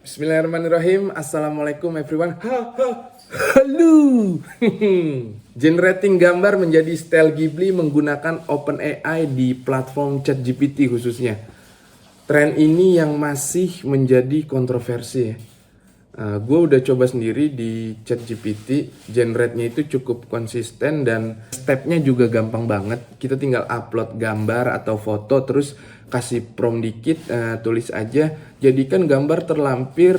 Bismillahirrahmanirrahim. Assalamualaikum everyone. Halo. Generating gambar menjadi style Ghibli menggunakan OpenAI di platform ChatGPT khususnya. Tren ini yang masih menjadi kontroversi ya. Gue udah coba sendiri di ChatGPT, generate-nya itu cukup konsisten dan step-nya juga gampang banget. Kita tinggal upload gambar atau foto, terus kasih prompt dikit, tulis aja, jadikan gambar terlampir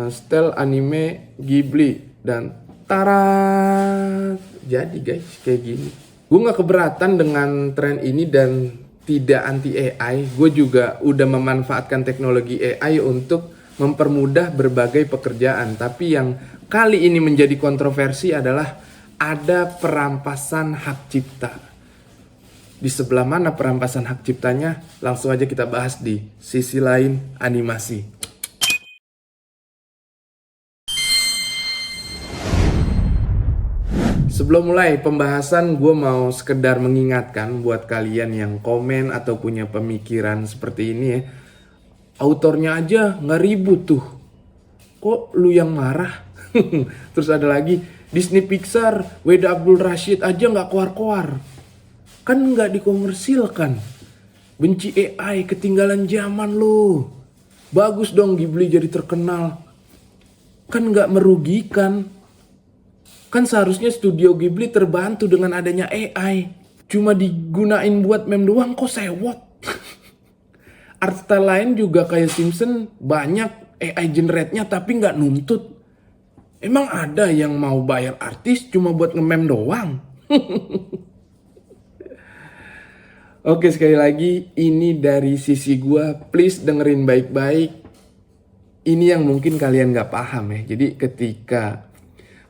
style anime Ghibli dan tara, jadi guys kayak gini. Gue nggak keberatan dengan tren ini dan tidak anti AI. Gue juga udah memanfaatkan teknologi AI untuk mempermudah berbagai pekerjaan. Tapi yang kali ini menjadi kontroversi adalah ada perampasan hak cipta. Di sebelah mana perampasan hak ciptanya? Langsung aja kita bahas di sisi lain animasi. Sebelum mulai pembahasan, gue mau sekedar mengingatkan buat kalian yang komen atau punya pemikiran seperti ini ya. Autornya aja nggak ribut tuh. Kok lu yang marah? Terus ada lagi, Disney Pixar, Weda Abdul Rashid aja nggak keluar-keluar. Kan nggak dikomersilkan. Benci AI, ketinggalan zaman lu. Bagus dong Ghibli jadi terkenal. Kan nggak merugikan. Kan seharusnya studio Ghibli terbantu dengan adanya AI. Cuma digunain buat meme doang kok sewot. Art style lain juga kayak Simpson banyak AI generate-nya tapi nggak nuntut. Emang ada yang mau bayar artis cuma buat nge-meme doang? Oke, sekali lagi ini dari sisi gua, please dengerin baik-baik. Ini yang mungkin kalian nggak paham ya. Jadi ketika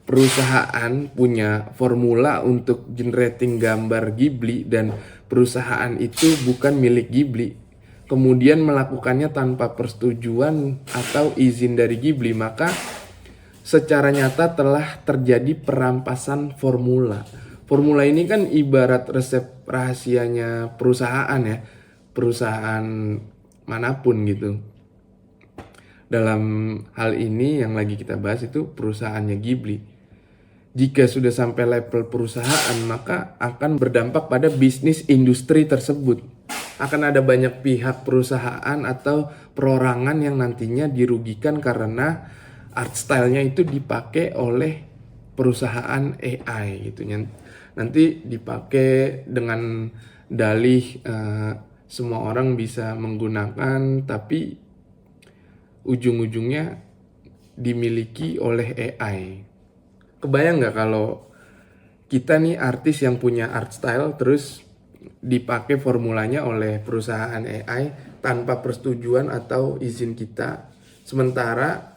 perusahaan punya formula untuk generating gambar Ghibli dan perusahaan itu bukan milik Ghibli, kemudian melakukannya tanpa persetujuan atau izin dari Ghibli, maka secara nyata telah terjadi perampasan formula. Formula ini kan ibarat resep rahasianya perusahaan ya, perusahaan manapun gitu. Dalam hal ini yang lagi kita bahas itu perusahaannya Ghibli. Jika sudah sampai level perusahaan, maka akan berdampak pada bisnis industri tersebut. Akan ada banyak pihak perusahaan atau perorangan yang nantinya dirugikan karena art style-nya itu dipakai oleh perusahaan AI gitu. Nanti dipakai dengan dalih semua orang bisa menggunakan, tapi ujung-ujungnya dimiliki oleh AI. Kebayang nggak kalau kita nih artis yang punya art style terus dipakai formulanya oleh perusahaan AI tanpa persetujuan atau izin kita. Sementara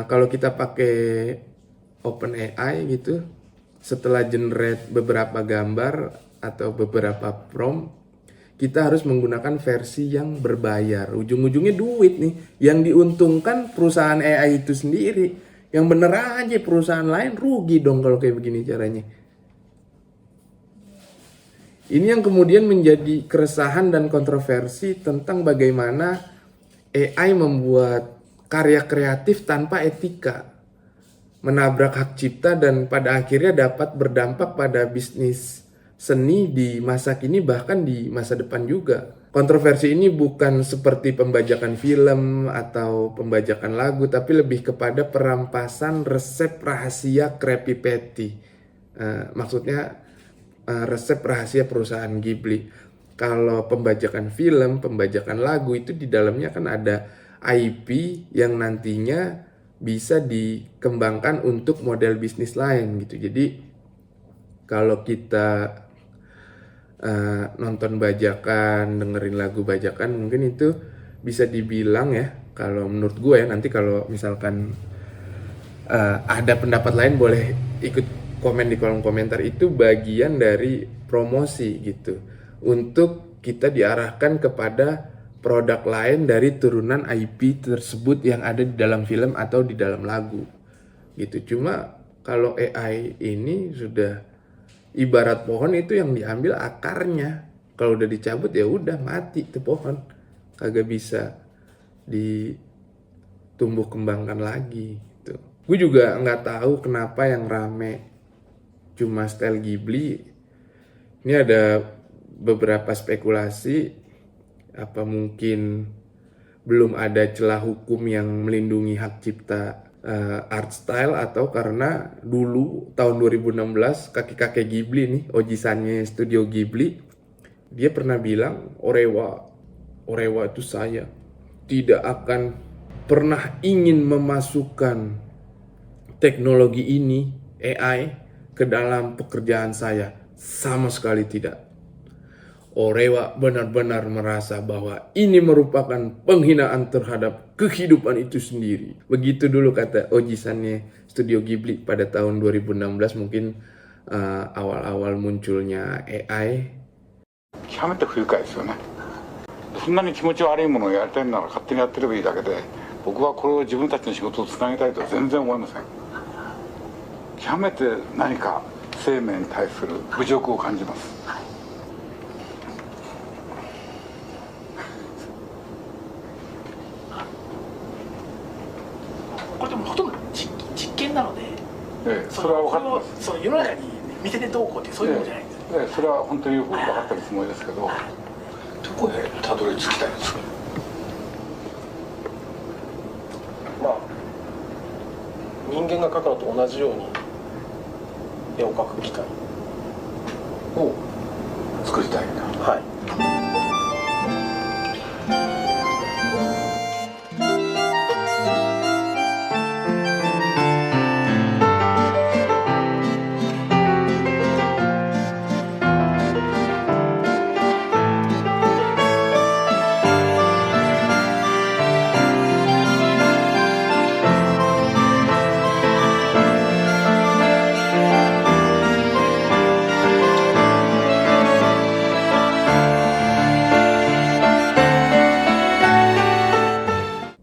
kalau kita pakai OpenAI gitu, setelah generate beberapa gambar atau beberapa prompt, kita harus menggunakan versi yang berbayar. Ujung-ujungnya duit nih. Yang diuntungkan perusahaan AI itu sendiri. Yang bener aja perusahaan lain rugi dong kalau kayak begini caranya. Ini yang kemudian menjadi keresahan dan kontroversi tentang bagaimana AI membuat karya kreatif tanpa etika, menabrak hak cipta dan pada akhirnya dapat berdampak pada bisnis seni di masa kini bahkan di masa depan juga. Kontroversi ini bukan seperti pembajakan film atau pembajakan lagu, tapi lebih kepada perampasan resep rahasia Krabby Patty. Maksudnya resep rahasia perusahaan Ghibli. Kalau pembajakan film, pembajakan lagu itu di dalamnya kan ada IP yang nantinya bisa dikembangkan untuk model bisnis lain gitu. Jadi kalau kita nonton bajakan, dengerin lagu bajakan, mungkin itu bisa dibilang ya, kalau menurut gue ya, nanti kalau misalkan ada pendapat lain boleh ikut komen di kolom komentar, itu bagian dari promosi gitu untuk kita diarahkan kepada produk lain dari turunan IP tersebut yang ada di dalam film atau di dalam lagu gitu. Cuma kalau AI ini sudah ibarat pohon, itu yang diambil akarnya. Kalau udah dicabut ya udah mati tuh pohon, kagak bisa tumbuh kembangkan lagi gitu. Gue juga nggak tahu kenapa yang rame cuma style Ghibli. Ini ada beberapa spekulasi, apa mungkin belum ada celah hukum yang melindungi hak cipta art style, atau karena dulu tahun 2016 kakek-kakek Ghibli nih, ojisannya Studio Ghibli, dia pernah bilang Orewa itu saya tidak akan pernah ingin memasukkan teknologi ini, AI, ke dalam pekerjaan saya. Sama sekali tidak. Orewa benar-benar merasa bahwa ini merupakan penghinaan terhadap kehidupan itu sendiri. Begitu dulu kata ojisannya Studio Ghibli pada tahun 2016, mungkin awal-awal munculnya AI. 極めて不愉快ですよね。そんなに気持ち悪いものをやりたいなら勝手にやってればいいだけで、僕はこれを自分たちの仕事をつなげたいとは全然思いません。極めて何か生命に対する侮辱を感じます。これでもほとんど実験なので、それは分かってます。その世の中に見せてどうこうってそういうものじゃないんです。それは本当によく分かってるつもりですけど、どこでたどり着きたいんですか。まあ人間が描くのと同じように絵を描く機械を作りたいんだ。はい。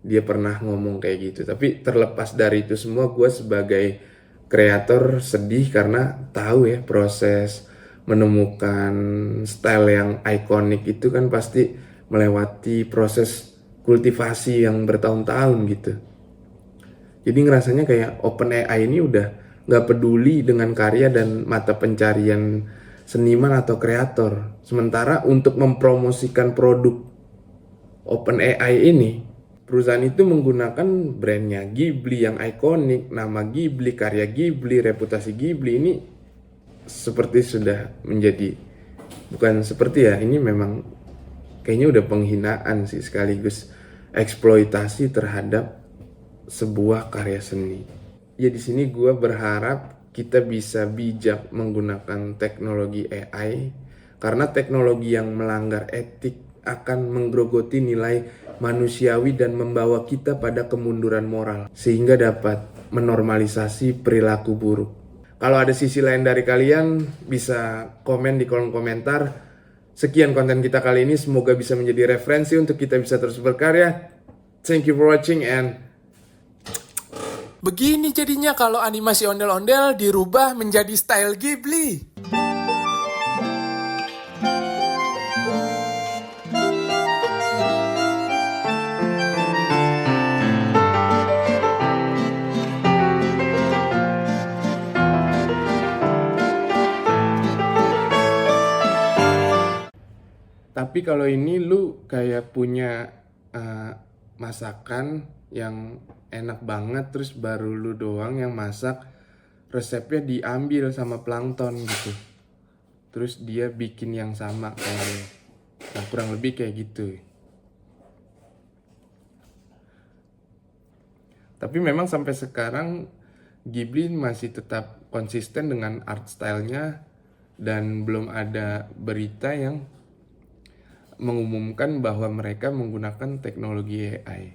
Dia pernah ngomong kayak gitu. Tapi terlepas dari itu semua, gue sebagai kreator sedih karena tahu ya proses menemukan style yang ikonik itu kan pasti melewati proses kultivasi yang bertahun-tahun gitu. Jadi ngerasanya kayak OpenAI ini udah gak peduli dengan karya dan mata pencarian seniman atau kreator. Sementara untuk mempromosikan produk OpenAI ini, perusahaan itu menggunakan brandnya Ghibli yang ikonik, nama Ghibli, karya Ghibli, reputasi Ghibli. Ini seperti sudah menjadi, bukan seperti ya, ini memang kayaknya udah penghinaan sih, sekaligus eksploitasi terhadap sebuah karya seni. Ya di sini gue berharap kita bisa bijak menggunakan teknologi AI, karena teknologi yang melanggar etik akan menggerogoti nilai manusiawi dan membawa kita pada kemunduran moral, sehingga dapat menormalisasi perilaku buruk. Kalau ada sisi lain dari kalian, bisa komen di kolom komentar. Sekian konten kita kali ini, semoga bisa menjadi referensi untuk kita bisa terus berkarya. Thank you for watching and begini jadinya kalau animasi ondel-ondel dirubah menjadi style Ghibli. tapi kalau ini lu kayak punya masakan yang enak banget, terus baru lu doang yang masak, resepnya diambil sama plankton gitu, terus dia bikin yang sama kayak lu. Nah, kurang lebih kayak gitu. Tapi memang sampai sekarang Ghibli masih tetap konsisten dengan art style-nya, dan belum ada berita yang mengumumkan bahwa mereka menggunakan teknologi AI.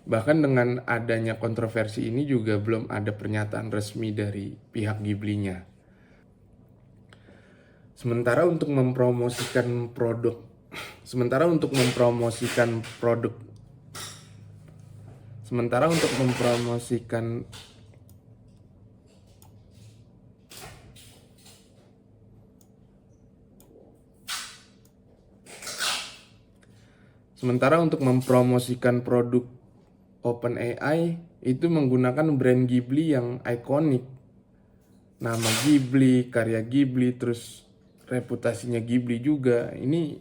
Bahkan dengan adanya kontroversi ini juga belum ada pernyataan resmi dari pihak Ghibli-nya. Sementara untuk mempromosikan produk OpenAI itu menggunakan brand Ghibli yang ikonik. Nama Ghibli, karya Ghibli, terus reputasinya Ghibli juga. Ini